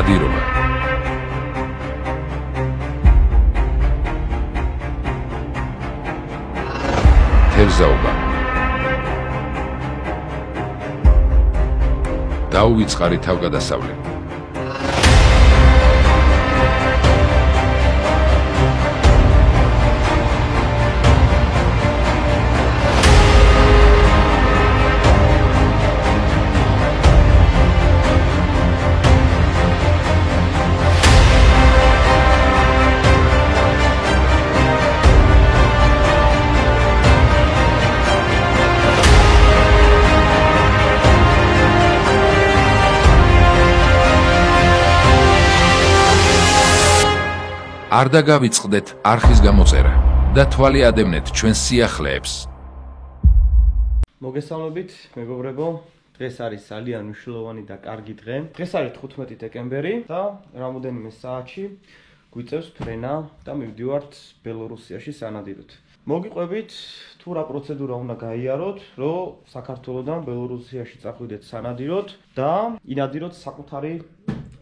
ნადირობა. თევზაობა. დაუვიწყარი თავგადასავლი. არ დაგავიწყდეთ არხის გამოწერა და თვალი ადევნეთ ჩვენ სიახლეებს. მოგესალმებით, მეგობრებო. დღეს არის ძალიან მნიშვნელოვანი და კარგი დღე. დღეს არის 15 დეკემბერი და რამოდენიმე საათში გვიწევს ფრენა და მივდივართ ბელორუსიაში სანადიროდ. მოგიყვებით თუ რა პროცედურა უნდა გაიაროთ, რომ საქართველოდან ბელორუსიაში წახვიდეთ სანადიროდ და ინადიროთ საკუთარი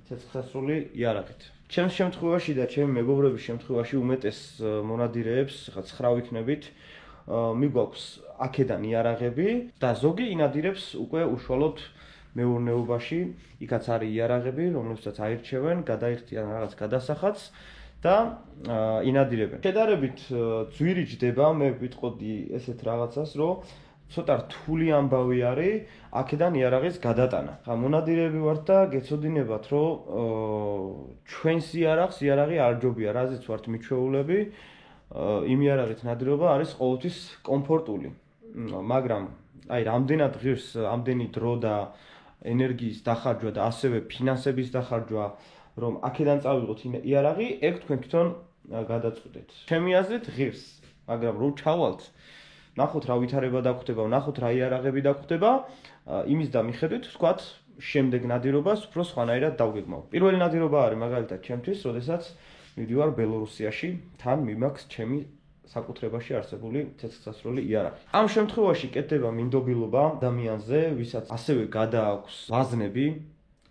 ცეცხლსასროლი იარაღით. ჩემს შემთხვევაში და ჩემი მეგობრების შემთხვევაში უმეტეს მონადირეებს, ხა 9 ვიქნებით, მიგვაქვს აქედან იარაღები და ზოგი ინადირებს უკვე უშუალოდ მეურნეობაში, იქაც არის იარაღები, რომლებსაც აირჩევენ, გადაიხდიან რაღაც გადასახადს და ინადირებენ. შედარებით ძვირი ჯდება, მე ვიტყოდი ესეთ რაღაცას, რომ ცოტა რთული ამბავი არის აქედან იარაღის გადატანა. ხა მონადირეები ვართ და გეცოდინებათ, რომ ჩვენს იარაღი არ ჯობია, რაზეც ვართ მიჩვეულები, იმ იარაღით ნადირობა არის ყოველთვის კომფორტული. მაგრამ აი რამდენად ღირს ამდენი დრო და ენერგიის დახარჯვა და ასევე ფინანსების დახარჯვა, რომ აქედან წავიღოთ იარაღი, ეგ თქვენ თვითონ გადაწყვეტეთ. ჩემი აზრით ღირს, მაგრამ რო ჩავალთ ნახოთ რა ვითარება დაგხვდება, ნახოთ რა იარაღები დაგხვდება, იმის და მიხედვით ვთქვათ, შემდეგ ნადირობას უფრო სხვანაირად დავგეგმავ. პირველი ნადირობა არის მაგალითად ჩემთვის, როდესაც მივდივარ ბელორუსიაში, თან მიმაქვს ჩემი საკუთრებაში არსებული ცეცხლსასროლი იარაღი. ამ შემთხვევაში კეთდება მინდობილობა ადამიანზე, ვისაც ასევე გადააქვს ვაზნები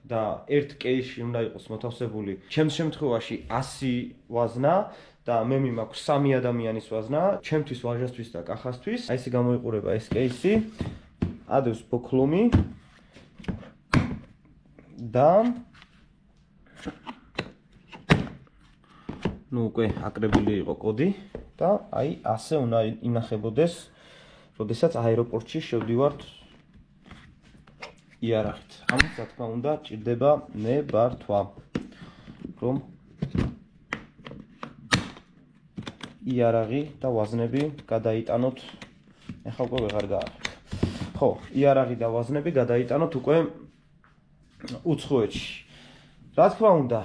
და ერთ კეისში უნდა იყოს მოთავსებული, ჩემს შემთხვევაში 100 ვაზნა და მე მიმაქვს 3 ადამიანის ვაზნა, ჩემთვის, ვაჟასთვის და კახასთვის. აი ესე გამოიყურება ეს კეისი. ადევს ბოქლომი და უკვე აკრებილი იყო კოდი და აი ასე უნდა ინახებოდეს, როდესაც აეროპორტში შევდივართ იარაღით. ამას რა თქმა უნდა ჭირდება ნებართვა, რომ იარაღი და ვაზნები გადაიტანოთ. ეხლა უკვე ვეღარ გაარეთ. ხო, იარაღი და ვაზნები გადაიტანოთ უკვე უცხოეთში. რა თქმა უნდა,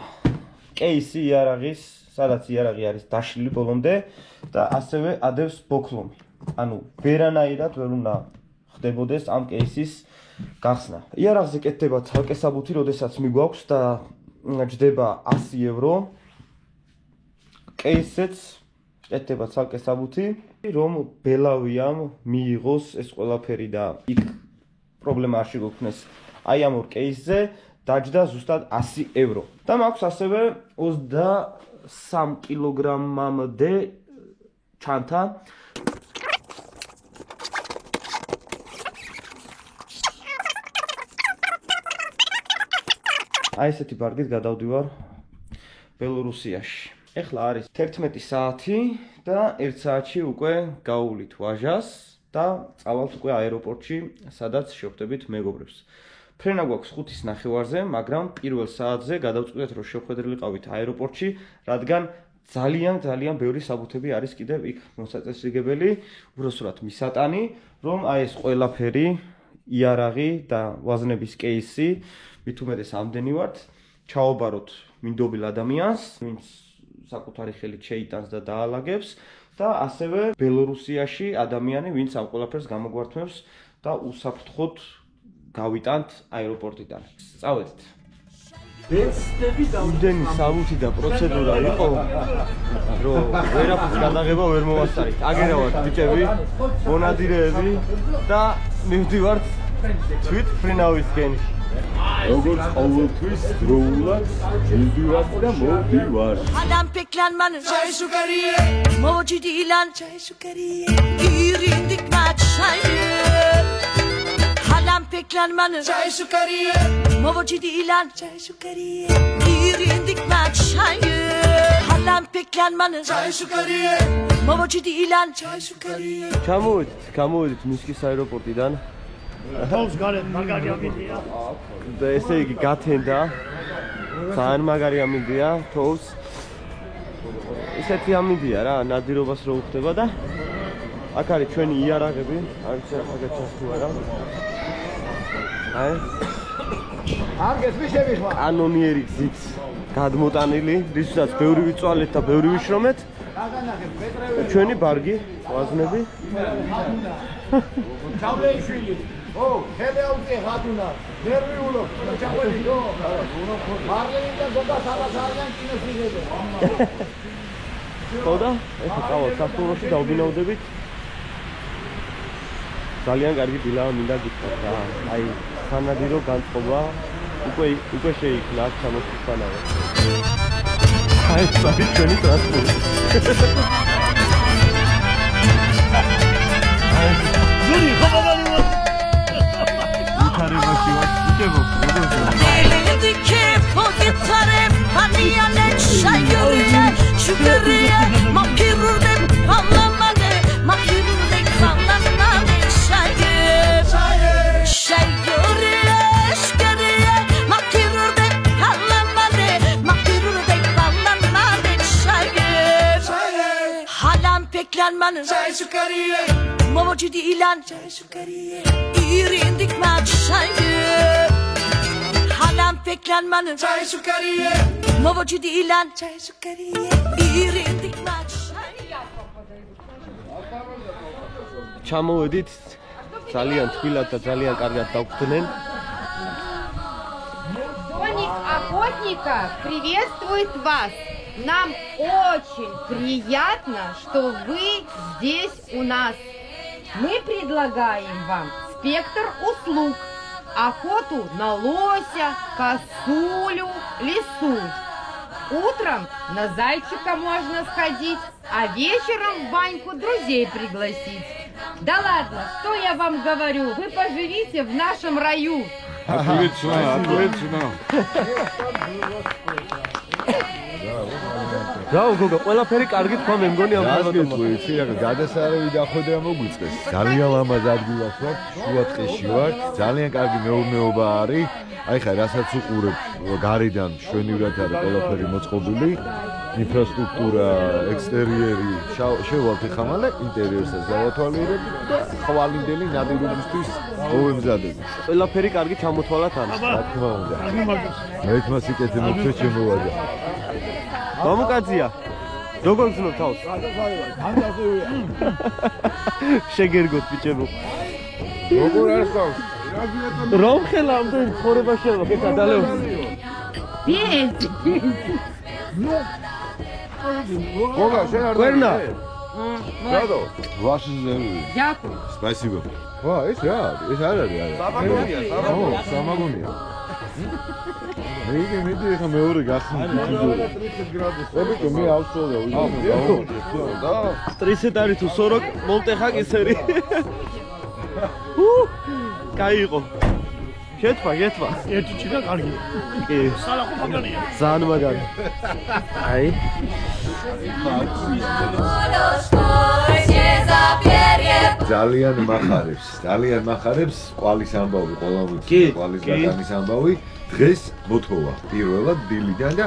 კეისი იარაღის, სადაც იარაღი არის დაშლილი ბოლომდე და ასევე ადევს ბოქლომი. ანუ ვერანაირად ვერ უნდა ხდებოდეს ამ კეისის გახსნა. იარაღზე კეთდება ცალკე საბუთი, როდესაც მიგვაქვს და ჯდება 100 евро. კეისზეც კეთდება ცალკე საბუთი, რომ ბელავიამ მიიღოს ეს ყველაფერი და იქ პრობლემა არ შეგვექნეს. აი ამ ორ კეისზე დაჯდა ზუსტად 100 евро. და მაქვს ასევე 23 კილოგრამამდე ჩანთა. აი ესეთი ბარგით გადავდივარ ბელორუსიაში. ეხლა არის 11 საათი და 1 საათში უკვე გავუვლით ვაჟას და წავალთ უკვე აეროპორტში, სადაც შევხვდებით მეგობრებს. ფრენა გვაქვს 5:30-ზე, მაგრამ პირველ საათზე გადავწყვეტეთ, რომ შევხვედრილიყავით აეროპორტში, რადგან ძალიან ბევრი საბუთები არის კიდევ იქ მოსაწესრიგებელი, უბრალოდ მისატანი, რომ აი ეს ყველაფერი, იარაღი და ვაზნების კეისი, მით უმეტეს ამდენი ვართ, ჩაობაროთ მინდობილ ადამიანს, ვინც საკუთარი ხელით შეიტანს და დაალაგებს და ასევე ბელორუსიაში ადამიანი, ვინც ამ ყველაფერს გამოგვართმევს და უსაფრთხოდ გავიტანთ აეროპორტიდან. წავედით. იმდენი საბუთი და პროცედურა იყო, რომ ვერაფერს გადაღება ვერ მოვასწარით. აგერავათ ბიჭები, მონადირეები და მივდივართ თვით ფრინავისკენ. როგორც ყოველთვის დროულად მივდივარ და მოვდივარ. Adam peklenman çay şukariye Moji dilan çay şukariye Girindik maç çayı Adam peklenman çay şukariye Moji dilan çay şukariye Girindik maç çayı Adam peklenman çay şukariye Moji dilan çay şukariye Çamuvit Minskis aeroportidan თავს გარეთ მაგარი ამინდია. და ესე იგი გათენდა ძალიან მაგარი ამინდია თავს ესეთი ამინდია რა ნადირობას რო უხდება და აქ არის ჩვენი იარაღები არ ვიცი რა გაგაჩას თუ არა აი არ გესმის შევიხვა. კანონიერი გზით გადმოტანილი რისთვისაც ბევრი ვიწვალეთ და ბევრი ვიშრომეთ ჩვენი ბარგი ვაზნები ჩავლეიშვილი ო ჰელეაუტე ხატუნა ნერვიულო ჩაყვედიო მარლენიდან გონდა სადაც არიან კინოსიღებე ხოდა ეხა წავალ სასტუმროში დავბინავდებით ძალიან კარგი დილაა მინდა გითხრათ რა აი სანადირო განწყობა უკვე შეიქმნა აქ ჩამოსვლისთანავე აი ეს არის ჩვენი ტრანსპორტი ზური ხომალანი უთარებაში ვარ იკებო Elindeki o gitarı Paniyane çayırıya Şükürüye Makirurde Anlamadı Makirurde Anlamadı Şayır Şayırıya Şükürüye Makirurde Anlamadı Makirurde Anlamadı Şayır Halam peklenmanı Çay şükürüye Moji dilan Çay şükürüye İrindik maç şayır Halam peklenmanı Çay şükürüye Moji dilan Çay şükürüye İrindik maç şayır ჩამოვედით ძალიან თბილად და ძალიან კარგად დავგვდნენ Тоник Охотников приветствует вас. Нам очень приятно, что вы здесь у нас. Мы предлагаем вам спектр услуг. Охоту на лося, косулю, лису. Утром на зайчика можно сходить, а вечером в баньку друзей пригласить. Да ладно, что я вам говорю, вы поживите в нашем раю. Отлично. რაო გოგო ყველაფერი კარგი თქვა მე მგონი ამ გასაგებია, იცი რა, გადასარევი დახვედრა მოგვიწეს. ძალიან ლამაზ ადგილას ვარ, შუატყეში ვარ, ძალიან კარგი მეურნეობა არის. აი ხა რასაც უყურებ, გარედან მშვენივრად არის ყველაფერი მოწყობილი. ინფრასტრუქტურა, ექსტერიერი, შევალთ ხამალე, ინტერიერსაც დავათვალიერებ და ხვალინდელი ნადირობისთვის მოვემზადებ. ყველაფერი კარგი ჩამოთვალათ ამას რა თქმა უნდა. არ მიმაგებს. მე სიკეთე მოხდა შემოვადა. მამუკაცია როგორ გძნობ თავს ანდაზეა. შეგერგოთ ბიჭებო როგორ არის თავს? რომ ხელამდე ხორება შევა კეთა დალევს Пейте. გოგა შენ არ კვერნა რადო? ვაში ზევი. Дякую. Спасибо. ვა, ეს რა არის? ეს არ არის არა. სამაგონია სამაგონია. მე ხა მეორე გახსნით თუძური. ებიკო მე ავსწორე და სტრესეთ არის თუ 40 მოლტეხა კისერი კაი იყო შეთვა ერთი ჭირა კარგია. კი სალახო მაგარია. ძალიან მაგარი აი ძალიან მახარებს ყვალის ამბავი ყველამ კი, ყვალის კი. ბატონის ამბავი დღეს მოთოვა პირველად დილიდან და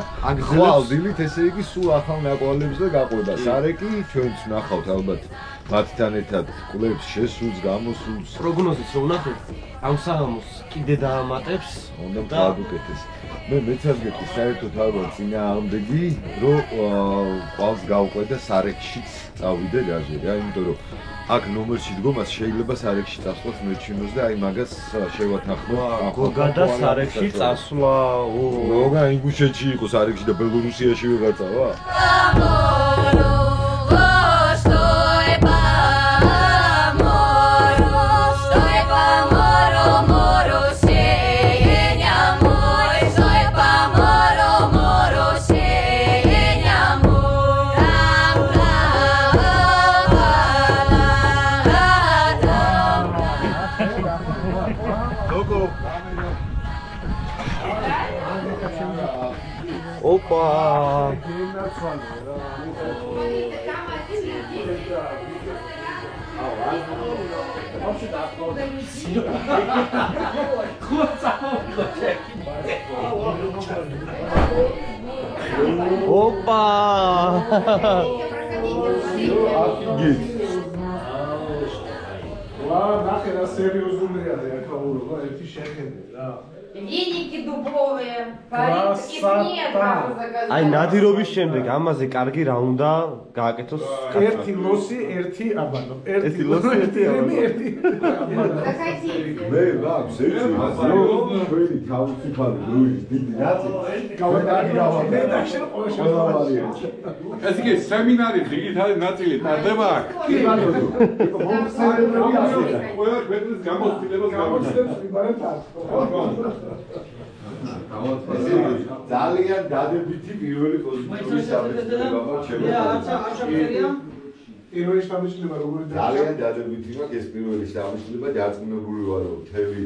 ხვალ დილით ესე იგი სულ ახალ ნაკვალებს და გაყვება სარეკი ჩვენც ნახავთ ალბათ მათთან ერთად კლუბს შესულს გამოსულს პროგნოზით რომ ნახეთ ამ საღამოს კიდე დაამატებს უნდა დავუკეთეს მე მეცადგეთი საერთოდ ალბათ წინააღმდეგი რომ ყვალს გავყვე და სარეკშიც წავიდე გაზი რა იმიტომ რომ აქ ნომერში დგომას შეიძლება სარეკში წასვლას მერჩინოს და აი მაგას შევათანხმო გოგა და სარეკში წასვლა გოგა ინგუშეთში იყო სარეკში და ბელორუსიაში ვეღარ წავა ოპა ოპა ნახე რა სერიოზულია აკაურობა ერთი შეხედე რა Веники дубовые, парик из снега. აი ნადირობის შემდეგ ამაზე კარგი რა უნდა გააკეთოს? ერთი ლოსი, ერთი აბანო. ერთი ლოსი, ერთი აბანო. Заходите. მე რა ზეცი ჩვენი თავისუფალი ლუის დიდი რაცი მე დაშენ ყოველ შემთხვევაში. ეს იგი სემინარი დიგიტალური ნაწილი ტარდება აქ. კი ბატონო. მომხსენებელი ასეა. ყველა ქვეყნის გამოცდილებას გამოცდებს ვიბარებთ აქ. ძალიან დადებითი პირველი პოზიტიური საბჭოება ჩემს პირველი შთაბეჭდილება როგორი ძალიან დადებითი მაქვს ეს პირველი შთაბეჭდილება დარწმუნებული ვარ რომ მთელი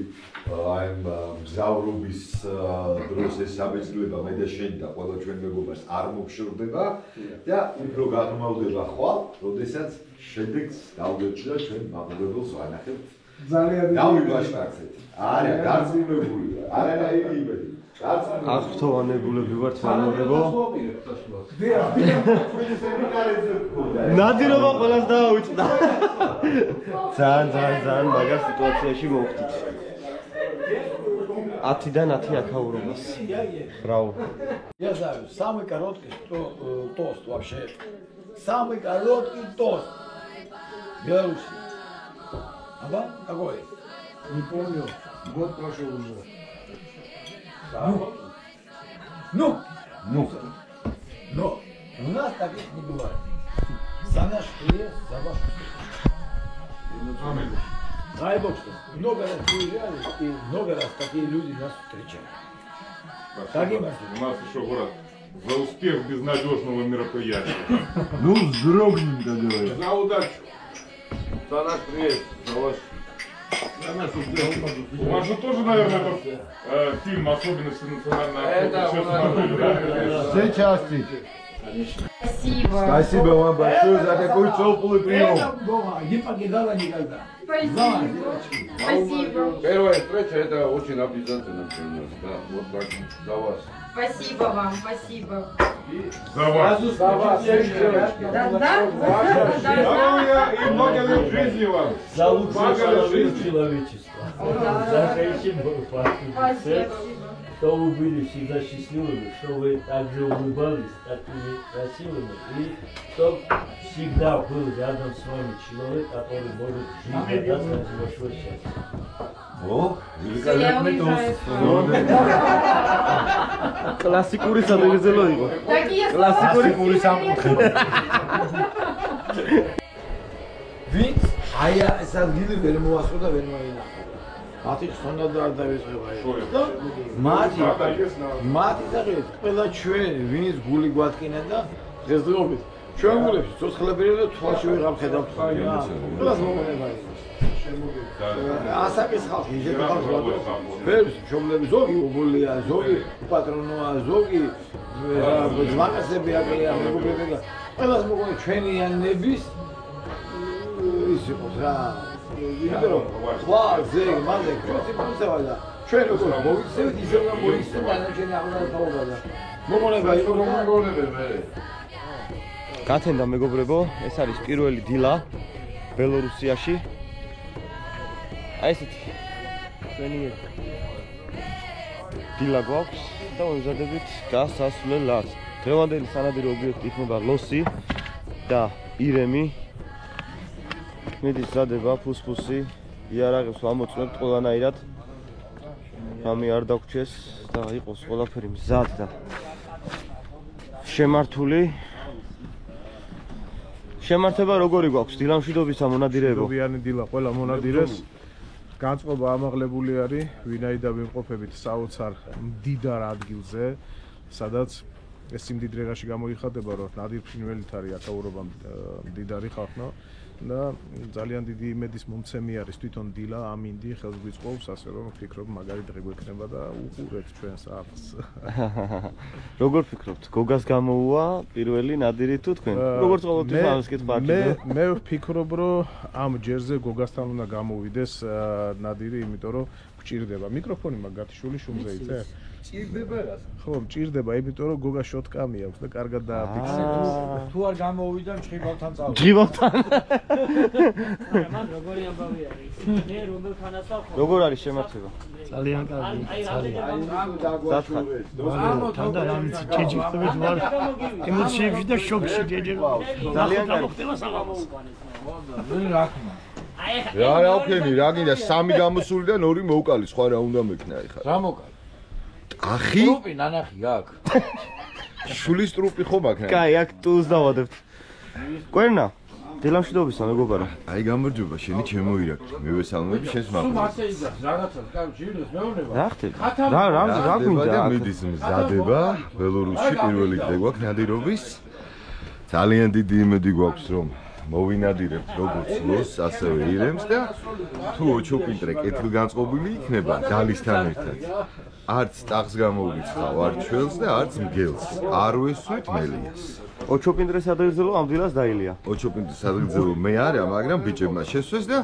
აი ამ მგზავრობის დროს ეს საბეჭდილება მე და შენ და ყველა ჩვენ მეგობარს არ მოგშორდება და უფრო გაღრმავდება ხვალ როდესაც შედეგს დავდეჭდა ჩვენ მაღლებელს ვანახებთ ძალიან დავიბაშტაცეთ არა დარწმუნებული ვარ არანაირი იმედი აღფრთოვანებულები ვართ მეგობრებო დიახ ნადირობა ყველას დაავიწყდა ძალიან მაგარ სიტუაციაში მოვხდით 10-დან 10 აკაურობას браво Я знаю, самый короткий тост вообще. Самый короткий тост. Беларусь. Ага, какой? Не помню. Год прошел уже. Ну. Но у нас таких не бывает. За наш приезд, за ваш приезд. Дай Бог, что много раз приезжали, и много раз такие люди нас встречали. У нас еще город за успех безнадежного мероприятия. ну вздрогнем как говорится За удачу. За наш приезд, за ваш. У вас же тоже, наверное, этот фильм «Особенности национальной охоты». все части Спасибо. спасибо вам большое за такой теплый прием Это дома не покидала никогда. Спасибо. Первая встреча это очень обязательно для нас. Да, вот так за вас. Спасибо вам, спасибо. За вас. За вас, девочки. Да. Здоровья и много лет жизни вам. За лучшее Много лет жизни. человечества. За женщин Спасибо. что вы были всегда счастливыми, что вы также улыбались, такими красивыми, и что всегда был рядом с вами человек, который может жить для нас большое счастье. о Всё, я уезжаю. კლასიკური სადღეგრძელო იყო Такие კლასიკური სამკუთხედი ვინც აი ეს ადგილი ვერ მოასწრო და ვერ მოინახა. მათი ხსოვნა და არ დავიწყება ეს. მათი საკითხი ყველა ჩვენ ვინც გული გვატკინა და დღესდღეობით ჩვენ გულებში ცოცხლები და თვალში ვიღებ ხედავთ ხოლმე. ყველას მომენება ის. ასაკის ხალხი შეიძლება ხალხი ვერს მშობლები ზოგი უბოლია ზოგი პატრონოა ზოგი ზვანასები აკელია მეგობრები და ყველას მოგონი ჩვენიანების ის იყოს რა იმიტომ რომ ხვა ზე მანდე ჩვენი პრინციპა და ჩვენ როგორ მოვიქცევთ ისე უნდა მოიქცეთ დანარჩენი აღმოსავლეთ და მოგონება იყო მოგონები მე გათენდა მეგობრებო ეს არის პირველი დილა ბელორუსიაში აი ესეთი ჩვენი დილა გვაქვს და ვიზადებით გასასვლელად დღევანდელი სანადირო ობიექტი იქნება ლოსი და ირემი მედის ზადება ფუსფუსი იარაღებს ვამოწმებთ ყველანაირად რამე არ დაგვრჩეს და იყოს ყველაფერი მზად და შემართული შემართება როგორი გვაქვს დილამშვიდობისა მონადირეებო დილოვიანი დილა ყველა მონადირეს განწყობა ამაღლებული არის ვინაიდან ვიმყოფებით საოცარ მდიდარ ადგილზე სადაც ეს სიმდიდრე რაში გამოიხატება რომ ნადირ ფრინველით არის აკაურობა მდიდარი ხალხო და ძალიან დიდი იმედის მომცემი არის თვითონ დილა ამინდი ხელს გვიწყობს ასე რომ ვფიქრობ მაგარი დღე გვექნება და უყურეთ ჩვენს არხს. როგორ ფიქრობთ? გოგას გამოუვა პირველი ნადირი თუ თქვენ? როგორც ყოველთვის ამას კითხვა აქვს. მე ვფიქრობ რომ ამ ჯერზე გოგასთან უნდა გამოვიდეს ნადირი, იმიტომ რომ გჭირდება. მიკროფონი მაგ გათიშული შუმზე იცე? ჭირდება რას? ხო, მჭირდება, იმიტომ რომ გოგა შოტკამი აქვს და კარგად დააფიქსირებს. თუ არ გამოვიდა მჭრიბავთან წავიდა. მჭრიბავთან. მან როგორი ამბავი არის? მე რომელთანაც ვარ? როგორ არის შემართება? ძალიან კარგი. თანდა რამიც ჩეჯიხებით ვარ. ემოციებში და შოკში ჯეჯიხობ. ძალიან კარგი. მოხდება საღამოს. რა ვქენი, რა გინდა 3 გამოსული და 2 მოვკალი, სხვა რა უნდა მექნა ეხლა. რა მოკალი? ახი? ტრუპი ნანახი აქ. შულის ტრუპი ხო მაქვს? კაი, აქ ტულს დავადებთ. კვერნა, დილამშვიდობისა მეგობარო. აი გამარჯობა, შენი ჩემო ირაკლი. მე ვესალმები შენს სულ მაყურებს. მასე იძახ, რაღაცას, კაი, ჯიბდეს მეუბნება. რა ხდება? რა გვინდა? მიდის მზადება, ბელორუსში პირველი დღე გვაქვს ნადირობის. ძალიან დიდი იმედი გვაქვს რომ მოვინადირებთ როგორც ლოს, ასევე ირემს და თუ ოჩოპინტრე კეთილგანწყობილი იქნება დალისთან ერთად. არც ტახს გამოვიცხავ, არც ჩვენს და არც მგელს. არ ვესვით მელიას. ოჩოპინტრეს ადრეძლო ამ დილას დაილია. ოჩოპინტრეს ადრეძლო მე არა, მაგრამ ბიჭებმა შესვეს და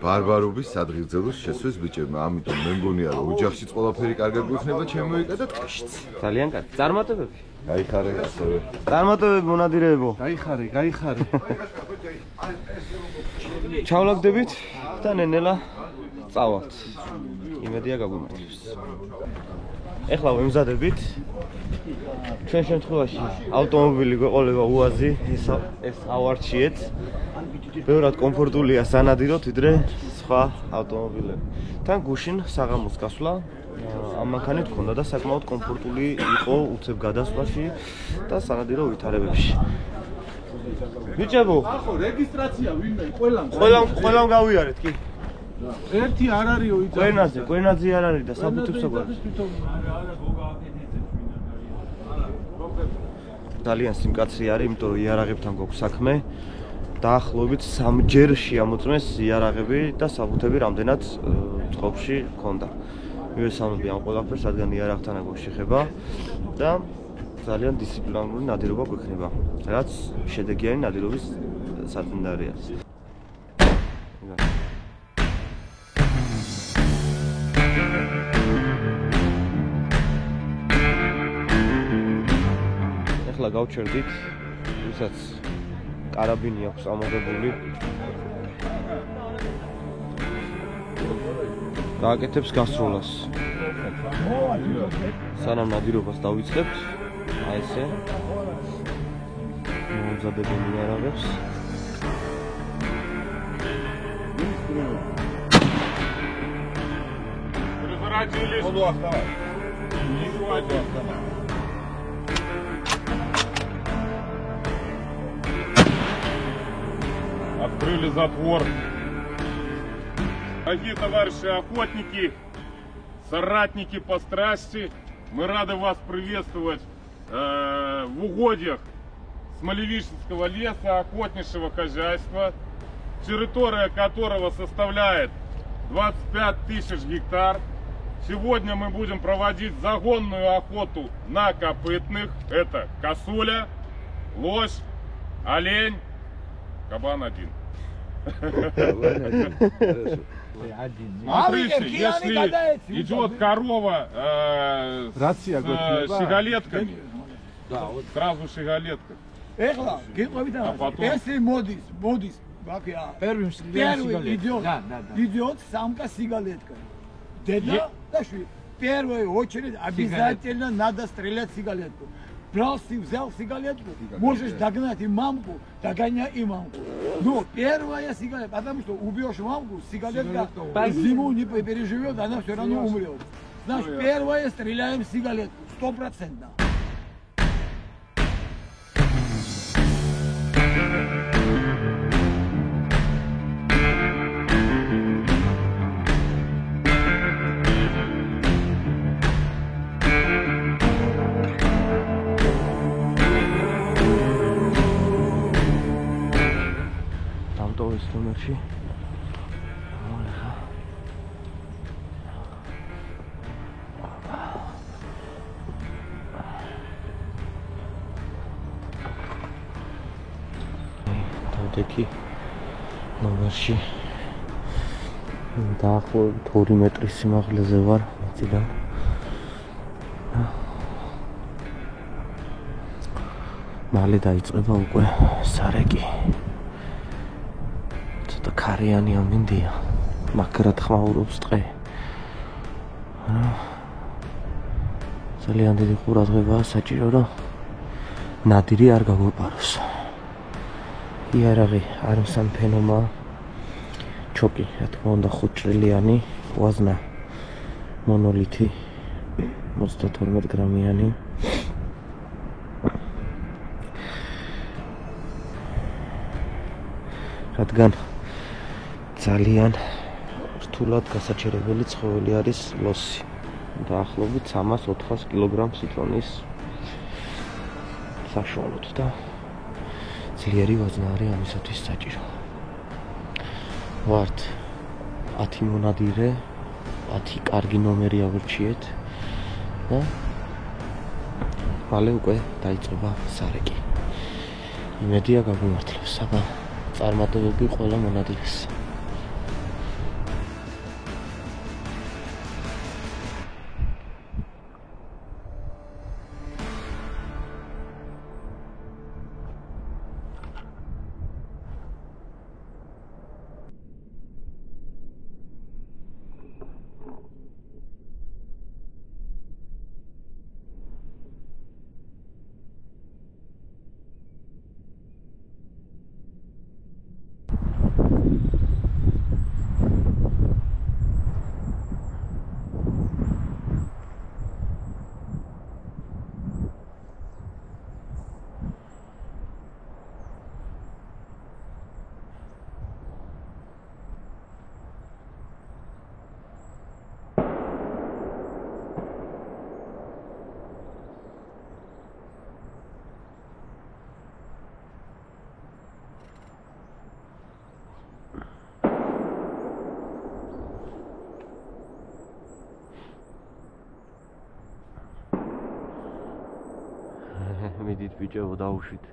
ბარბარობის ადრეძლოს შესვეს ბიჭებმა. ამიტომ მე მგონია რომ ოჯახშიც ყველაფერი კარგად გვექნება, ჩემოიკა და ტყეშიც. ძალიან კარგი. წარმატებები. გაიხარე ასევე. წარმატებები მონადირეებო. გაიხარე. ჩავლაგდებით და ნენელა წავალთ. იმედია გაგვიმართებს. ეხლა ვემზადებით. ჩვენ შემთხვევაში ავტომობილი გვეყოლება უაზი, ეს ავარჩიეთ. ბევრად კომფორტულია სანადიროთ, ვიდრე სხვა ავტომობილები. თან გუშინ საღამოს გასვლა ამ მანქანით გქონდა და საკმაოდ კომფორტული იყო უცებ გადასვლაში და სანადირო ვითარებებში. ბიჭებო, ახო რეგისტრაცია ვინმე ყველამ ყველამ გავიარეთ კი. ერთი არ არისო იცი. კვენაძე არ არის და საბუთებს აგვაქვს. ძალიან სიმკაცრე არის, იმიტომ რომ იარაღებთან გვაქვს საქმე. დაახლოებით 3-ჯერ შეამოწმეს იარაღები და საბუთები რამდენად წყობაში ჰქონდა. მივესალმები ამ ყველაფერს, რადგან იარაღთან აქვს შეხება და ძალიან დისციპლინარული ნადირობა გვექნება, რაც შედეგიანი ნადირობის საწინდარი არის. ეხლა გავჩერდით, ვისაც კარაბინი აქვს ამოღებული. გააკეთებს გასროლას. სანამ ნადირობას დავიწყებთ, აი ესე. მომზადებენ იარაღებს. Разворотились. Открыли затвор. Дорогие товарищи охотники, соратники по страсти, мы рады вас приветствовать в угодьях Смолевишенского леса, охотничьего хозяйства, территория которого составляет 25 тысяч гектар. Сегодня мы будем проводить загонную охоту на копытных. Это косуля, лось, олень, кабан один. Смотрите, если идет корова с щеголетками, сразу щеголетка. А потом... Первый идет самка сигалетка. В первую очередь обязательно надо стрелять сигалетку. Брал, взял сигалетку, можешь догнать и мамку, догоняй и мамку. Но первая сигалетка, потому что убьешь мамку, сигалетка зиму не переживет, она все равно умрет. Значит, первое стреляем сигалетку, 100%. შემდეგი ნომერში დაახლოებით 2 მეტრის სიმაღლეზე ვარ მიწიდან. მალე დაიწყება უკვე სარეკი. ცოტა ქარიანი ამინდია, მაგრად ხმაურობს ტყე. ძალიან დიდი ყურადღებაა საჭირო, რომ ნადირი არ გაგვეპაროს. იარაღი არასამ ფენომა, ჩოკი, რა თქმა უნდა, 5 ჭრილიანი, ვაზნა მონოლითი 32 გრამიანი. რადგან ძალიან რთულად გასაჩერებელი ცხოველი არის ლოსი. დაახლოებით 300-400 კილოგრამს იწონის საშუალოდ და ძლიერი ვაზნა არის ამისათვის საჭირო. ვართ 10 მონადირე, 10 კარგი ნომერი ავირჩიეთ და მალე უკვე დაიწყება სარეკი. იმედია გაგვიმართლებს, აბა წარმატებები ყველა მონადირეს. მიდით ბიჭებო დაუშვით.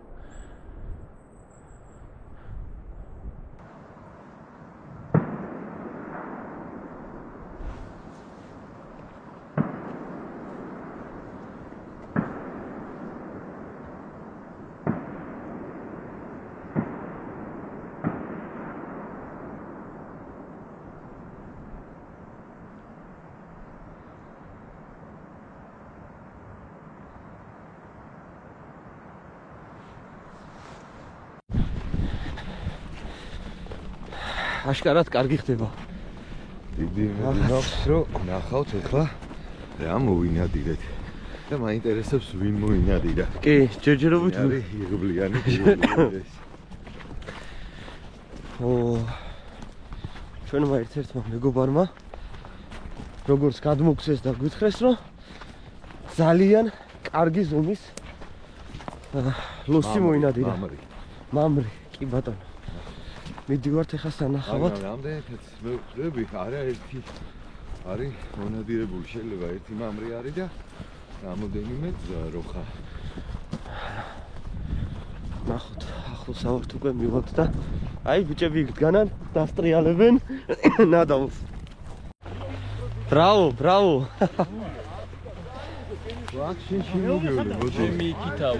აშკარად კარგი ხდება. დიდი მოგინავს, რომ ნახავთ ახლა რა მოვინადირეთ. და მაინტერესებს ვინ მოვინადირა. კი, ჯერჯერობით არის იღბლიანი. ჩვენმა ერთ-ერთმა მეგობარმა როგორც გადმოგცეს და გვითხრეს, რომ ძალიან კარგი ზომის ლოსი მოინადირა. მამრი, კი ბატონო. მიდივართ ახლა სანახავად. რამდენიც მევხვდები, არაერთი არის მონადირებული, შეიძლება ერთი მამრი არის და რამოდენიმე როხა. ნახოთ, ახლოს ავართ უკვე მივაქვს და აი ბიჭები იგდგანან, დასტრიალებენ ნადავლს. ბრავო, ბრავო. ვაქშინში მოგივლე, მოდი. მიკითავ.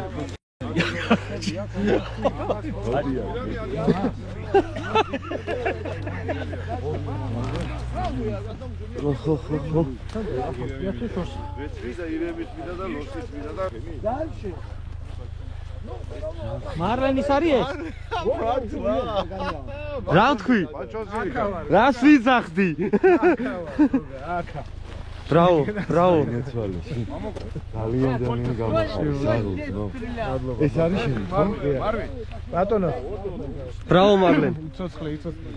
მარლენის არის? რა თქვი? რას ვიძახდი? Bravo, bravo. ძალიან გამოხატავს. ეს არის შენი, ხო? ბატონო. Bravo, Marlen. იცოცხლე, იცოცხლე.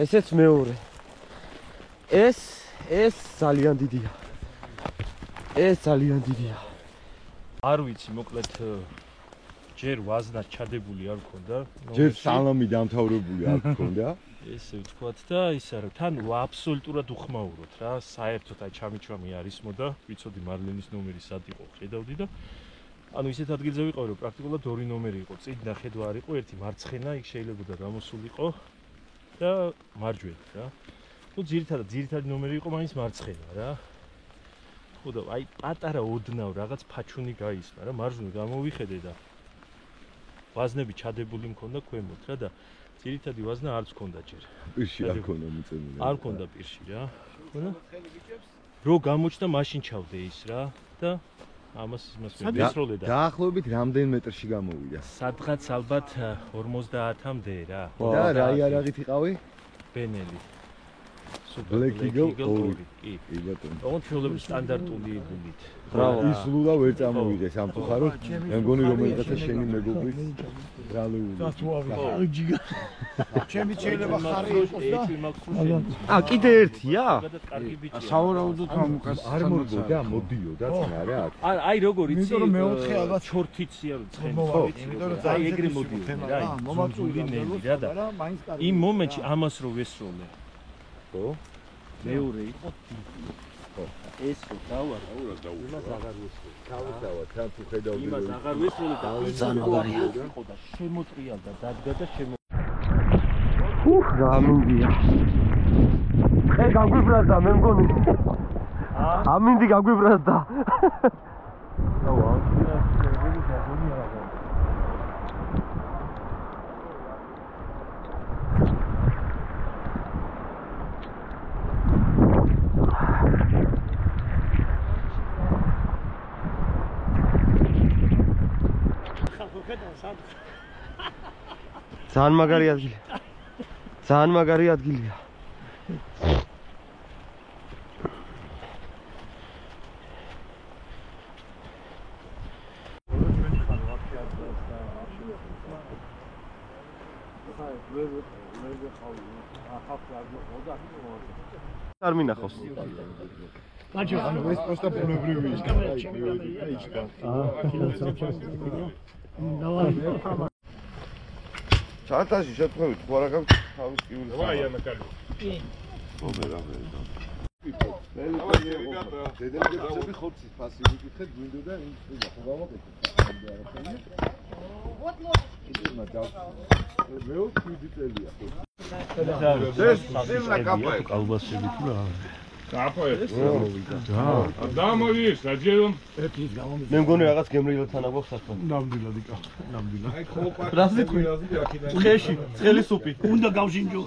ესეც მეორე. ეს ძალიან დიდია. ეს ძალიან დიდია. არ ვიცი, მოკლედ ჯერ ვაზნად ჩადებული არ მქონდა. ჯერ სალამი დამთავრებული არ მქონდა. ესე ვთქვათ და ისა რა თან აბსოლუტურად უხმაუროთ რა საერთოდ აი ჩამიჩვამი არის მოდა ვიცოდი მარლენის ნომერი სად იყო ხედავდი და ანუ ისეთ ადგილზე ვიყავი რომ პრაქტიკულად ორი ნომერი იყო წინა ხედვა არ იყო ერთი მარცხენა იქ შეიძლება გამოსულიყო და მარჯვენა რა ну ძირითადი ნომერი იყო მაინც მარცხენა რა ხო და აი პატარა ოდნავ რაღაც ფაჩუნი გაისმა რა მარჯვნივ გამოვიხედე და ვაზნები ჩადებული მქონდა ქვემოთ რა და ძირითადი ვაზნა არც მქონდა ჯერ. პირში არ მქონდა მიწებული. არ მქონდა პირში რა. ხონა? რო გამოჩნდა მაშინ ჩავდე ის რა და ამას მესროლე და დაახლოებით რამდენ მეტრში გამოვიდა? სადღაც ალბათ 50-მდე რა. და რა იარაღით იყავი? ბენელი. Black Eagle 2. კი. კი ბატონო. ოღონდ ჩვეულებრივ სტანდარტული იბულით. ის ლულა ვერ წამოვიდეს სამწუხაროდ. მე მგონი რომელიღაცა შენი მეგობრიც ბრალეული. ჩემი შეიძლება ხარი იყოს და კიდე ერთია? სავარაუდოდ არ მოდოდა, მოდიოდა წნარა. აი როგორ იცი? იმიტომ რომ მეოთხე ალბათ ჩორთიცი არ ცხენი. აი ეგრე მოდიოდა რა. მომაწული ნელი რა და იმ მომენტში ამას რო ვესროლე. ხო? მეორე იყო ხო ეს რო დავარა იმას აღარ ვესროლე თავისთავად თან თუ ხედავდი იმას აღარ ვესროლე და ძალიან იყო და შემოტრიალდა დადგა და რა მინდია გაგვიბრაზდა მე მგონი ამინდი გაგვიბრაზდა ძალიან მაგარი ადგილია. ძალიან მაგარი ადგილია. არ მინახავს. მაჩო ანუ ეს პროსტა ბუნებრივი ის ჩარტაში შეთხოვით ხო რა გაქვს თავის კიული. Давай я накалю. დედამიწები ხორცის ფასი ვიკითხეთ გვინდოდა იმ ხულა ხო გავაკეთეთ. Вот ложечки. მე 7 წელია ხო. კალბასები თუ რა Капа это. Да, мовиш, а где он? მე მგონი რაღაც გემრიელთან აგვაქვს საქმე. ნამდვილად იკა. ნამდვილად. აი ხოპა. რაზე თქვი? ცხეში, ცხელი სუპი. უნდა გავშინჯო.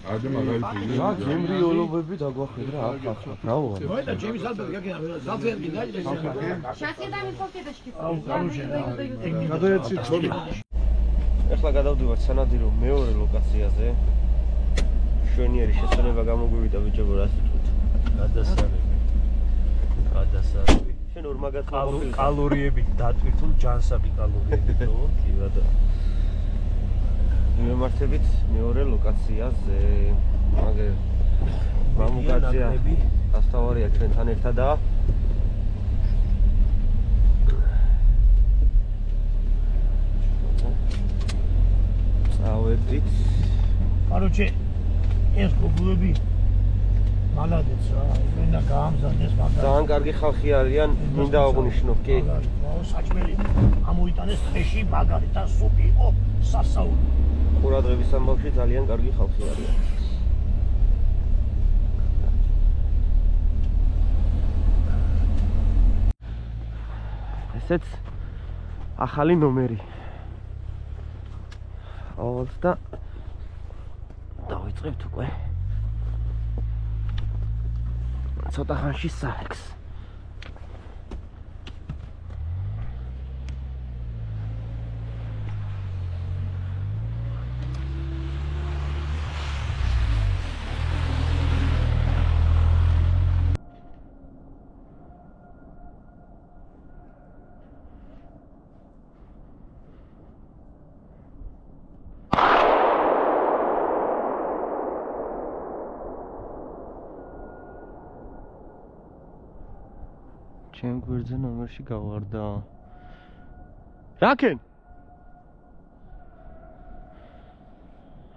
ადი მაგალითი. რა გემრიოლობები დაგვახედრა ახლა. ბრავო. ой, да ჩემი სალბატი გაკეთა, ზალფერგი დაიჭრე. Сейчас я дам инфокеточки. გადაეცი ცოლი. ეხლა გადავდივართ სანადირო მეორე ლოკაციაზე. შვენიერი შესაძლებლობა გამოგვივიდა ბიჭებო რა სიტყვით. გადასარევი. შენ ორ მაგათ კალორიებით დატვირთულ ჯანსაბი კალორიებით ხო? კი ბატონო. მიმართებით მეორე ლოკაციაზე. მაგერ მამუკაძია დასტავარია ჩვენთან ერთადაა. წავედით. Короче, ეს გოგოები მალადეც რა, იმენა გაამზადეს მაგარი. ძალიან კარგი ხალხი არიან, მინდა აღნიშნო, კი. საჭმელი ამოიტანეს ხეში მაგარი და სუპი იყო სასაული. ყურადღების ამბავში ძალიან კარგი ხალხი არიან. ესეც ახალი ნომერი. ავალს და დავიწყებთ უკვე. ცოტა ხანში საექს. ჩემ გვერდზე ნომერში გავარდა. რაკენ?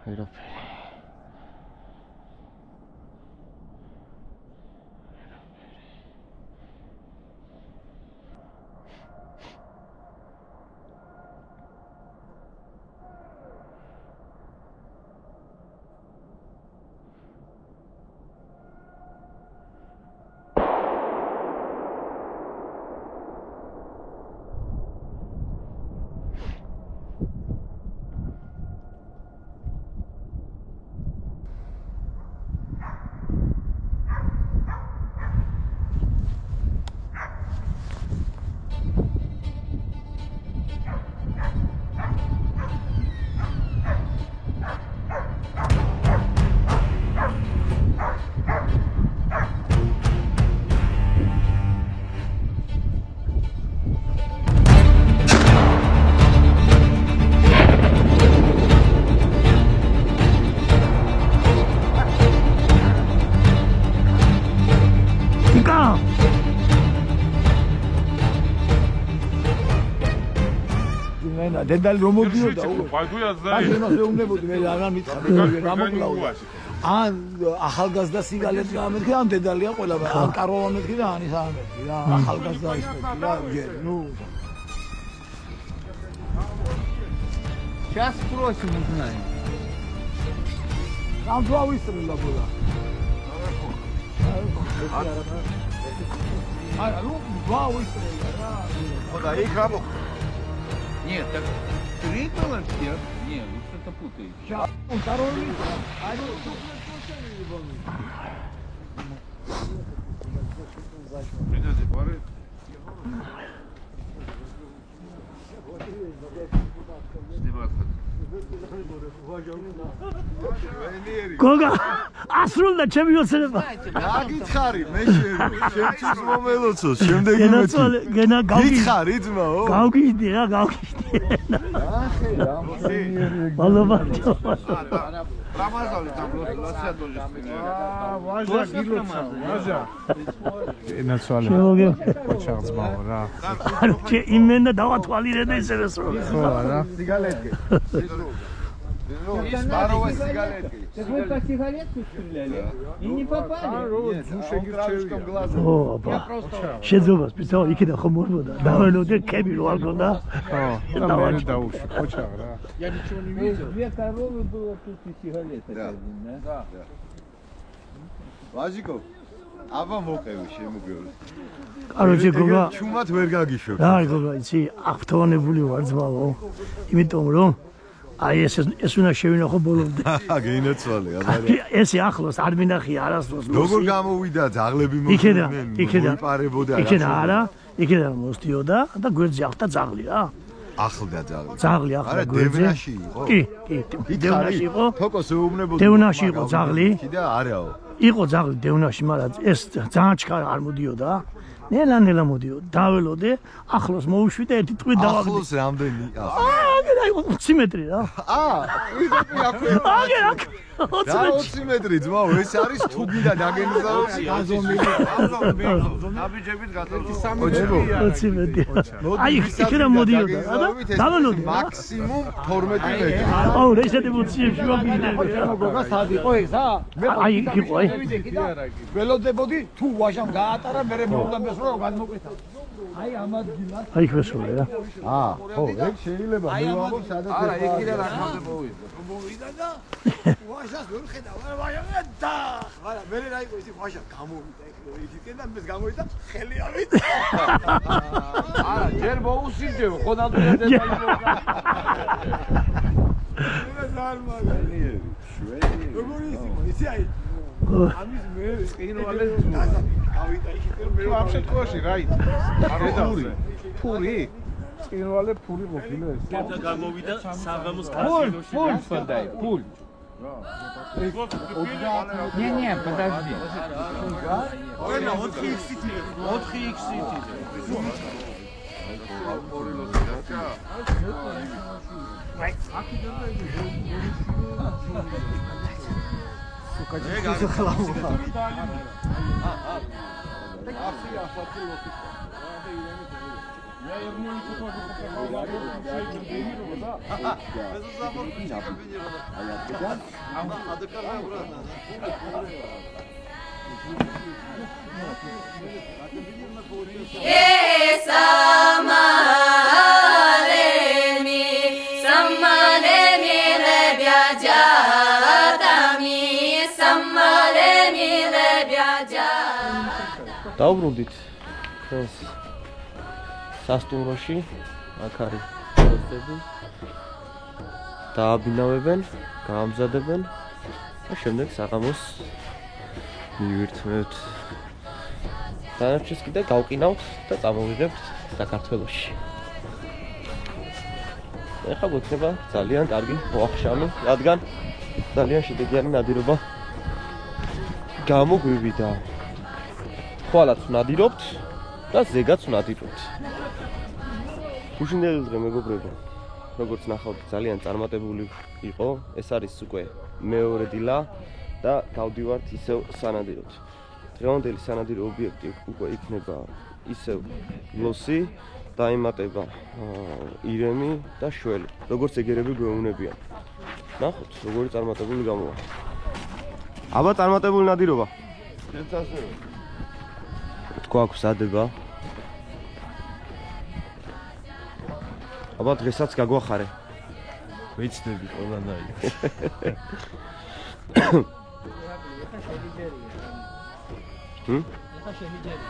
აეროფერი. დედალი რომ მოდიოდა ბაგუიაზე იმას მეუბნებოდი მე რა მითხარი რა მოკლაო ან ახალგაზრდა სიგალეთ გამეთქი ან დედალია ყველა ან კაროვა მეთქი და ანის ამეთქი რა ახალგაზრდა ის მეთქი რა ნუ сейчас спросим узнаем там два выстрела было ну два выстрела куда их рабо Нет, так 3 было всех? Нет, вы что-то путаете. Сейчас, второй выстрел. Придёте пары. გოგა ასრულდა ჩემპიონსება რა გითხარი მე ჩემთვის მომელოცოს შემდეგი მეცი გენა გითხარი ძმაო გავგიჟდი რა გავგიჟდი ახე რა ბალობა რამაზალი დაბლოსლაცია დოჟის ვაჟა გილოცა ვაჟა ენაცვალე ოჩაღ ძმაო რა ანუ იმენა დავათვალირე ესევეს რო ხო რა სიგალეტკი Старого сигаретки. Так вы по сигаретку стреляли? И не попали? О, შეძობა სპეციალ იქიდან ხომ მოვიდა. დაველოდე კები რო არ გონდა. ხო, და მე დაუშვი, ოჩაღ რა. Я ничего не видел. Две коровы было тут и сигарета. Да. Ваჟიკო, აბა მოყევი შემოგევლე. კაროჩე გოგა. ჩუმად ვერ გაგიშვებ. რა გოგა, იცი, აღფრთოვანებული ვარ ძმაო. იმიტომ რომ აი ეს უნდა შევინახო ბოლომდე. გეინაცვალე, აბა. ესე ახლოს არ მინახია არასდროს. როგორ გამოვიდა ძაღლები მოხდნენ? იქიდან. იქიდან არა, იქიდან მოსდიოდა და გვერდზე ახდა ძაღლი რა. ახლდა ძაღლი. ძაღლი ახლა გვერდზე. დევნაში იყო? კი. დევნაში იყო. თოკოს ეუბნებოდი. დევნაში იყო ძაღლი. და არაო. იყო ძაღლი დევნაში, მაგრამ ეს ძალიან ჩქარა არ მოდიოდა. ნელა მოდიოდა. დაველოდე, ახლოს მოვუშვი და ერთი ტყვი დავაგდი. ახლოს რამდენი? აგერა 20 მეტრი რა. ვიდები აქვე. აგერა 20 მეტრი ძმაო, ეს არის თუ გინდა დაგენიზავოს გაზომილი. აბიჯებით გატარდი 20 მეტრი. აი, იქიდან მოდიოდა რა და დაველოდე. მაქსიმუმ 12 მეტრი. აუ, ესეთი მოციებში მოგიდები. გოგა სად იყო ესა? აი, იყო აი. ველოდებოდი თუ ვაჟამ გაატარა მე პრობლემას რო გადმოკვეთა. აი ამ ადგილას. აი ხესული რა. ხო, ეგ შეიძლება მივაღო სადაც არა, იქიდან აქამდე მოვიდა. მოვიდა და ვაჟას ვერ ხედავ, ვაჟა და არა, მე რა იყო ისი ვაჟა გამოვიდა იქ იქიდან და მეს გამოვიდა ხელი ავიდა. არა, ჯერ მოუსინჯევ, ხონადულა დედალი მოგა. მე ზარმალი. შვედი. როგორი ისი აი ამის მე ყინვალე გავიდა იქიდან მე ამ შემთხვევაში რა იცი? ფური? ყინვალე ფური ყოფილა ეს. და გამოვიდა საღამოს კაზინოში. Пуль подай, пуль. Не, подожди. ყველა 4x-ით 4x-ით. Сука, что хлама. დავბრუნდით ეს სასტუმროში, აქ არის პროცესები. დააბინავებენ, გაამზადებენ და შემდეგ საღამოს მივირთმევთ. დანარჩენს კიდე გავყინავთ და წამოვიღებთ საქართველოში. ეხლა გვექნება ძალიან კარგი მოახშამი, რადგან ძალიან შედეგიანი ნადირობა გამოგვივიდა. ხვალაც ვნადირობთ და ზეგაც ვნადირობთ. უშინდელი დღე მეგობრებო, როგორც ნახავთ, ძალიან წარმატებული იყო. ეს არის უკვე მეორე დილა და გავდივართ ისევ სანადიროთ. დღევანდელი სანადირო ობიექტი უკვე იქნება ისევ ლოსი, დაემატება ირემი და შველი. როგორც ეგერები გვეუბნებიან. ნახოთ, როგორი წარმატებული გამოვა. აბა წარმატებული ნადირობა. გვაქვს სადება. აბა დღესაც გაგვახარე. ვიცდები ყველანაირად. ეხა შემიჯერი.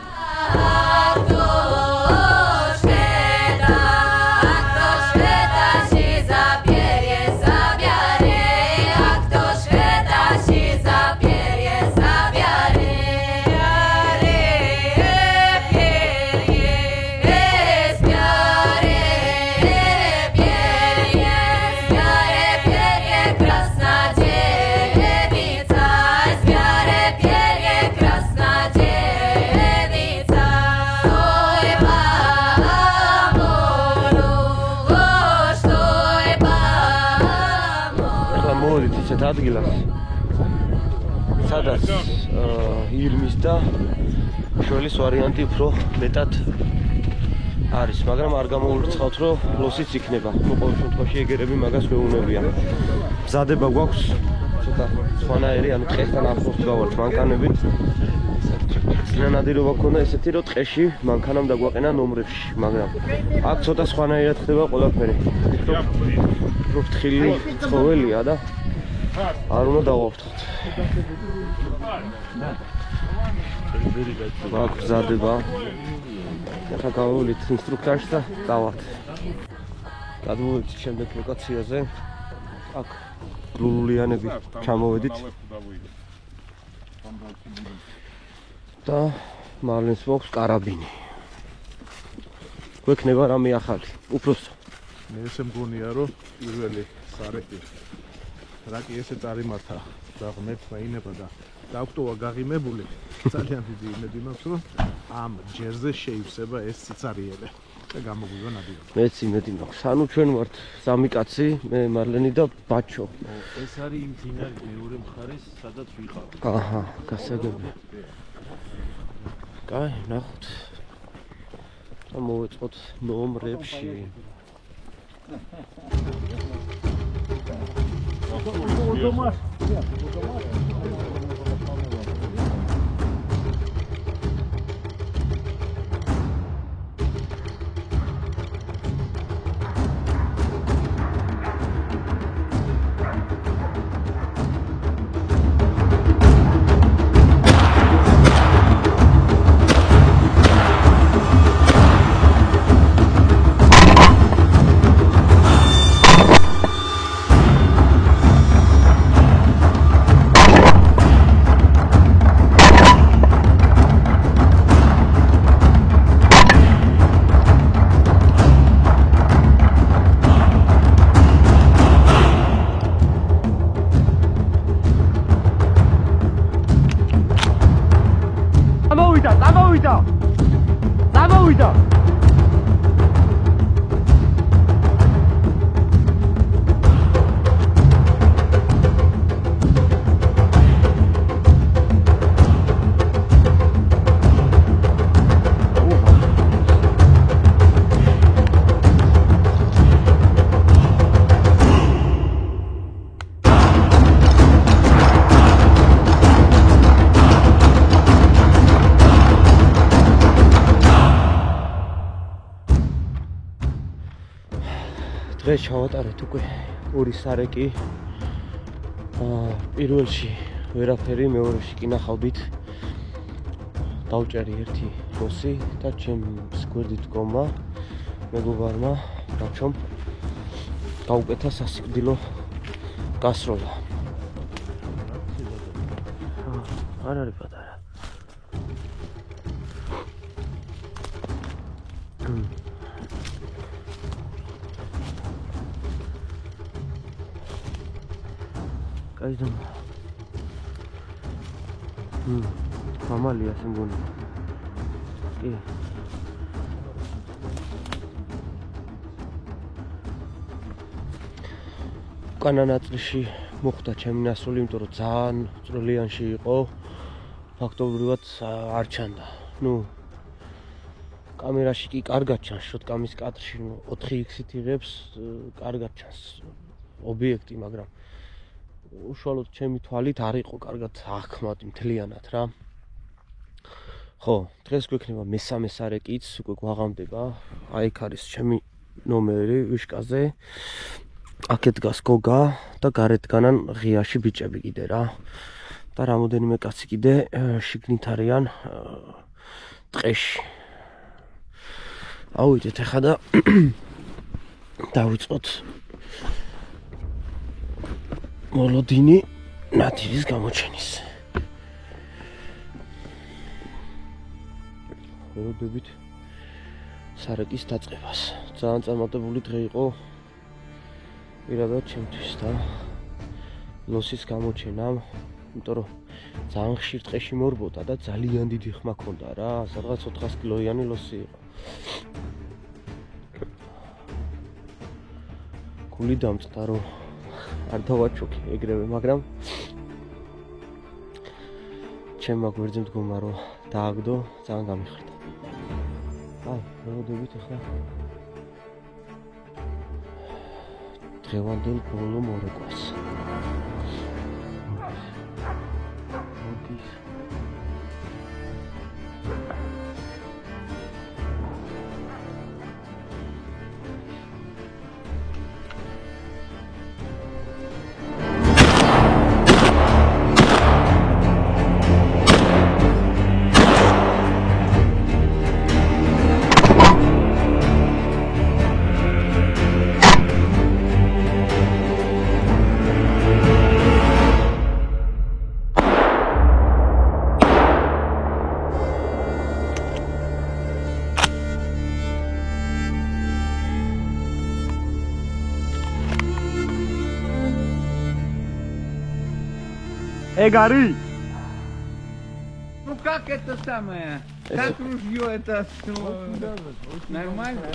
ადგილას სადაც ირმის და შველის ვარიანტი უფრო მეტად არის, მაგრამ არ გამოურიცხავთ, რომ ლოსიც იქნება. ყოველ შემთხვევაში ეგერები მაგას მეუბნებიან. მზადება გვაქვს ცოტა სხვანაირი, ანუ ტყესთან ახლოს გავართ მანქანებით. ნადირობა გქონდა ესეთი, რომ ტყეში მანქანამ დაგვაყენა ნომრებში, მაგრამ აქ ცოტა სხვანაირად ხდება ყველაფერი. უფრო ფრთხილი ცხოველია და არ უნდა დავავთოთ. აქ მზადება. ახლა გავავლით ინსტრუქტორს და დავართ. გადმოვედით შემდეგ ლოკაციაზე. აქ ლულულიანები ჩამოვედით. და მარლენს მოაქვს კარაბინი. გვექნება რამე ახალი, უბრალოდ. მე ესე მგონია, რომ პირველი სარეკი რაკი ესე წარიმართა და ღმერთმა ინება და დაგვტოვა გაღიმებული. ძალიან დიდი იმედი მაქვს, რომ ამ ჯერზე შეივსება ეს ციცარიელე და გამოგვივა ნადირობა. მეც იმედი მაქვს. ანუ ჩვენ ვართ სამი კაცი, მე მარლენი და ბაჩო. ეს არის იმ მდინარის მეორე მხარეს, სადაც ვიყავ. აჰა, გასაგებია. კაი, ნახოთ. და მოვეწყოთ ნომრებში. დღეს ჩავატარეთ უკვე ორი სარეკი. პირველში ვერაფერი, მეორეში კი ნახავდით. დავჭერი ერთი ლოსი და ჩემს გვერდით გომა მეგობარმა რაჩომ გაუკეთა სასიკვდილო გასროლა. არ არის პატარა. კაიძამ. მამალია სიმბოლი. კი. უკანა ნაწილში მოხდა ჩემი ნასროლი, იმიტომ რომ ძალიან წვრილიანში იყო. ფაქტობრივად არ ჩანდა. კამერაში კი კარგად ჩანს, შოტკამის კადრში 4x-ით იღებს, კარგად ჩანს ობიექტი, მაგრამ უშუალოდ ჩემი თვალით არ იყო კარგად აღქმადი მთლიანად რა. ხო, დღეს გვექნება მესამე სარეკიც, უკვე გვაღამდება. აი იქ არის ჩემი ნომერი ვიშკაზე. აქეთ დგას გოგა და გარეთ დგანან ღიაში ბიჭები კიდე რა. და რამოდენიმე კაცი კიდე შიგნით არიან ტყეში. ავიდეთ ახლა და დავიწყოთ მოლოდინი ნათილის გამოჩენის. ვეროდებით სარეკის დაწყებას. ძალიან წარმატებული დღე იყო პირადად ჩემთვის და ლოსის გამოჩენამ, იმიტომ რომ ძალიან ხშირ ტყეში მორბოდა და ძალიან დიდი ხმა ქონდა რა, სადღაც 400 კილოიანი ლოსი იყო. გული დამწყდა რომ არ დავაჩოქი ეგრევე, მაგრამ ჩემმა გვერდზე მდგომა რომ დააგდო, ძალიან გამიხარდა. აი, მოვიდებით ახლა დღევანდელ ბოლო მორეკვას. Эгори! Ну как это самое? Как ружье это нормально?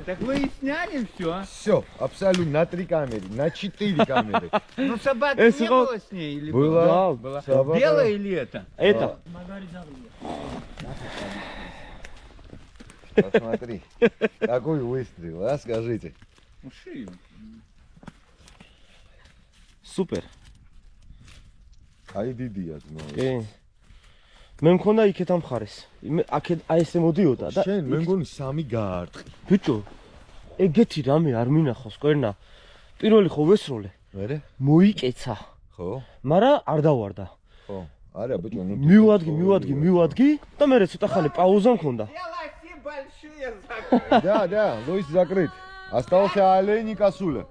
Так вы и сняли все? Все, абсолютно на 3 камеры, на 4 камеры. Ну собаки не было с ней? Или была? Была. Собака. Белая или это? Это. Посмотри, какой выстрел, а скажите. Шию. Супер. აი დიდია ძმა. კი. მე მქონდა იქეთ ამ მხარეს. აქეთ აი ესე მოდიოდა და შენ მე მგონი 3 გაარტყი. ბიჭო, ეგეთი რამე არ მინახავს კვერნა. პირველი ხო ვესროლე. მერე? მოიკეცა. ხო? მაგრამ არ დავარდა. ხო. არა ბიჭო, ნუ მივადგი და მე ცოტა ხანი პაუზა მქონდა. Да, Луис закрыт. Остался олень и косуля.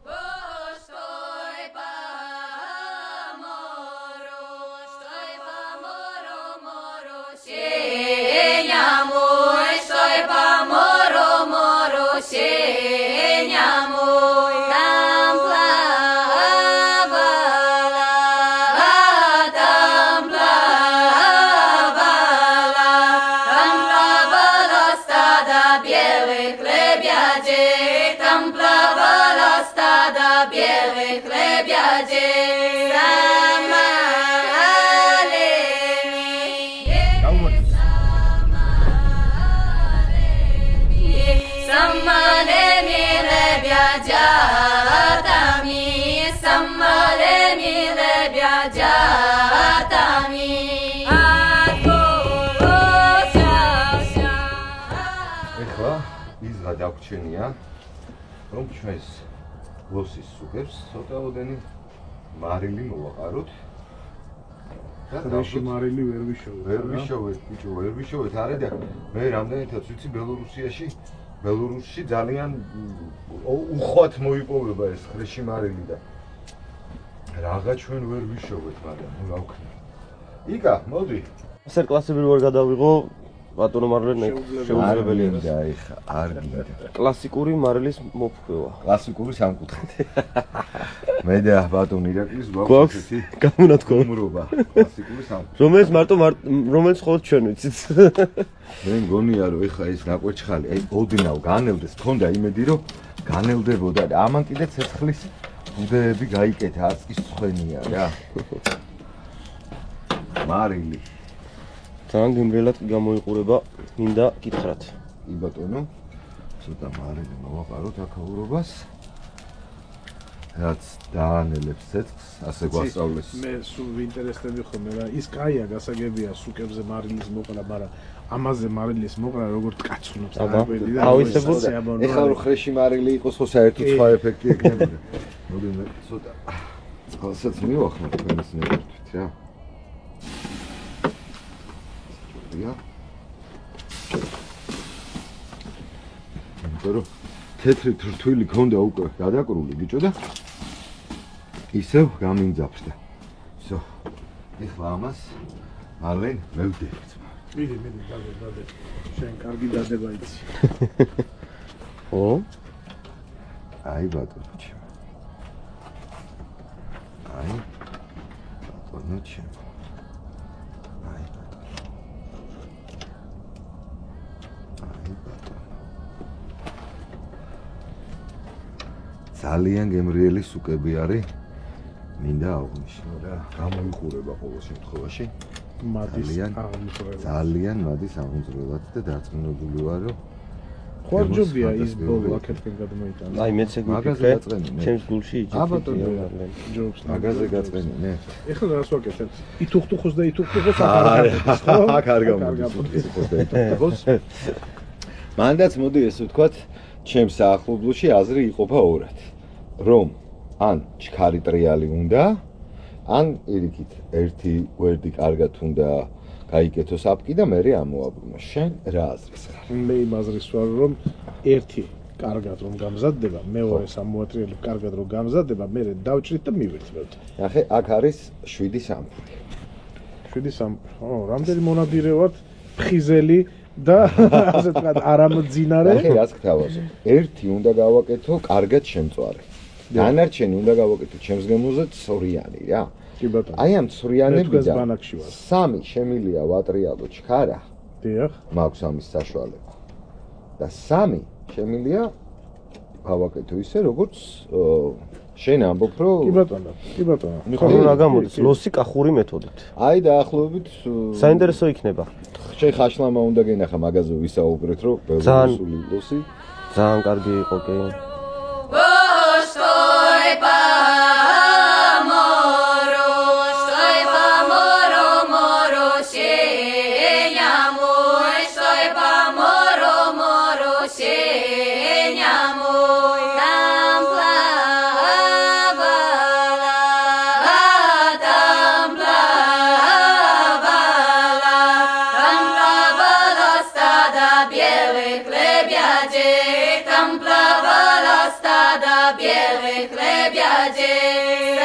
ეხლა ის გადაგჩენია რომ ჩვენს ლოსის სუპებს ცოტაოდენი მარილი მოვაყაროთ. რეში მარილი ვერ ვიშოვეთ. ვერ ვიშოვეთ, არა და მე რამდენითაც ვიცი ბელორუსში ძალიან უხვად მოიპოვება ეს რეში მარილი და რაღა ჩვენ ვერ ვიშოვეთ, მაგრამ ნუ რა ვქნა. იკა, მოდი. მასტერკლასები როგორ გადავიღო? ბატონო მარილე შეუძლებელია და ეხა არ გინდა. კლასიკური მარილის მოფხვევა. კლასიკური სამკუთხედი. მე და ბატონი ირაკლის გვაქვს ესეთი გამონათქვამრობა. კლასიკური სამკუთხედი. რომელიც ხოლმე ჩვენ ვიცით. მე მგონია რომ ეხა ეს ნაკვერჩხალი, აი ოდნავ განელდეს, მქონდა იმედი რომ განელდებოდა და ამან კიდე ცეცხლის ბუდეები გაიკეთა, აწკის ცხენია რა. მარილი ძალიან გემრიელად გამოიყურება, მინდა გითხრათ. კი ბატონო, ცოტა მარილი მოვაყაროთ აქაურობას. რაც დაანელებს ცეცხლს, ასე გვასწავლეს. მე სულ ვინტერესდები ხოლმე რა, ის კაია გასაგებია სუკებზე მარილის მოყლა, მაგრამ ამაზე მარილის მოყლა როგორ ткаცუნობს არაბები და ეხლა რო ხრეში მარილი იყოს, ხო საერთოდ სხვა ეფექტი ექნებოდა. მოდი მე ცოტა წყალსაც მივახმოთ თქვენს ნებართვით რა. იმიტომ რომ თეთრი თრთვილი ქონდა უკვე გადაკრული ბიჭო და ისევ გამინძაფრდა. всё. ეხლა ამას ალენ მევდებით. მიდი, დადე. შენ კარგი დადება იცი. ხო? აი ბატონო ჩემო. აი ბატონო ჩემო. ძალიან გემრიელი სუკები არის. მინდა აღვნიშნო რა, გამოიყურება ყოველ შემთხვევაში. ძალიან მადის აღმზრდელად და დარწმუნებული ვარ რომ ხوارჯობია ის ბოლო აქეთკენ გადმოიტანა. აი მეც ეგ მაგაზე გაწყენინე. ჩემს გულში იჭი. ჯობს მაგაზე გაწყენინე. ეხლა რას ვაკეთებ? ითუხტუხოს და ითუხტუხოს ახარ ხო? აქ არ გამოდის ითუხტუხოს და ითუხტუხოს. მანდაც მოდი ესე ვთქვათ, ჩემს საახლობლოში აზრი იყოფა ორად. რომ ან ჩქარი ტრიალი უნდა, ან პირიქით ერთი გვერდი კარგად უნდა გაიკეთოს აპკი და მე ამოაბრუნო. შენ რა აზრის ხარ? მე იმ აზრის ვარ, რომ ერთი კარგად რომ გამზადდება, მეორე სამოატრიალებ კარგად რომ გამზადდება, მე დავჭრით და მივირთმევთ. ნახე, აქ არის 7 სამფური. 7 სამფური. ო, რამდენი მონადირე ვართ? ფხიზელი და ასე ვთქვათ, არამძინარე. ნახე, რაც გთავაზობ. ერთი უნდა გავაკეთო კარგად შემწვარი. დანარჩენი უნდა გავაკეთო ჩემს გემოზე ცორიანი რა. კი ბატონო. აი ამ ცორიანებიდან 3 შემილია ვატრიალო ჩქარა. დიახ. მაქვს ამის საშუალება. და 3 შემილია გავაკეთო ისე როგორც შენ ამბობ რომ კი ბატონო. ხო რა გამოდის? ლოსი კახური მეთოდით. აი დაახლოებით საინტერესო იქნება. შენ ხაშლამა უნდა გენახა მაგაზე ვისაუბრეთ რომ ბელორუსული ლოსი ძალიან კარგი იყო კი. Там плавала стадо белых лебедей.